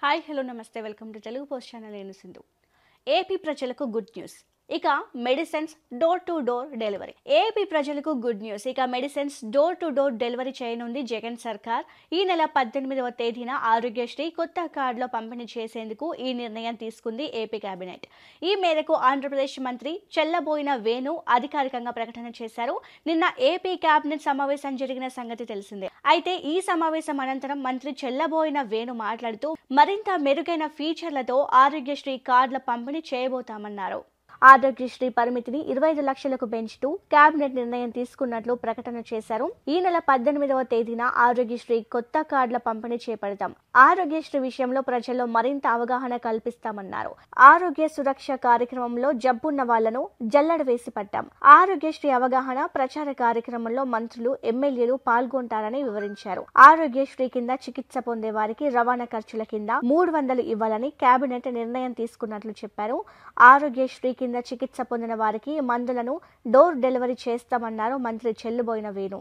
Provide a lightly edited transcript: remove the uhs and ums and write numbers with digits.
Hi hello నమస్తే welcome to Telugu post channel. నేను Sindhu. AP ప్రజలకు గుడ్ న్యూస్. ఇక medicines door to door delivery. AP ప్రజలకు గుడ్ న్యూస్. ఇక medicines door to door delivery చేయనుంది జగన్ సర్కార్. ఈ నెల 18వ తేదీన ఆరోగ్యశ్రీ కొత్త కార్డులో పంపిణీ చేసేందుకు ఈ నిర్ణయం తీసుకుంది ఏపీ కేబినెట్. ఈ మేరకు ఆంధ్రప్రదేశ్ మంత్రి చెల్లబోయిన వేణు అధికారికంగా ప్రకటన చేశారు. నిన్న ఏపీ కేబినెట్ సమావేశం జరిగిన సంగతి తెలిసిందే. అయితే ఈ సమావేశం అనంతరం మంత్రి చెల్లబోయిన వేణు మాట్లాడుతూ మరింత మెరుగైన ఫీచర్లతో ఆరోగ్యశ్రీ కార్డుల పంపిణీ చేయబోతామన్నారు. ఆరోగ్యశ్రీ పరిమితిని 25 లక్షలకు పెంచుతూ కేబినెట్ నిర్ణయం తీసుకున్నట్లు ప్రకటన చేశారు. ఈ నెల 18వ తేదీన ఆరోగ్యశ్రీ కొత్త కార్డుల పంపిణీ చేపడతాం. ఆరోగ్యశ్రీ విషయంలో ప్రజల్లో మరింత అవగాహన కల్పిస్తామన్నారు. ఆరోగ్య సురక్ష కార్యక్రమంలో జబ్బున్న వాళ్లను జల్లెడ వేసి పట్టాం. ఆరోగ్యశ్రీ అవగాహన ప్రచార కార్యక్రమంలో మంత్రులు, ఎమ్మెల్యేలు పాల్గొంటారని వివరించారు. ఆరోగ్యశ్రీ కింద చికిత్స పొందే వారికి రవాణా ఖర్చుల కింద 300 ఇవ్వాలని కేబినెట్ నిర్ణయం తీసుకున్నట్లు చెప్పారు. ఆరోగ్యశ్రీ కింద చికిత్స పొందిన వారికి మందులను డోర్ డెలివరీ చేస్తామన్నారు మంత్రి చెల్లుబోయిన వేణు.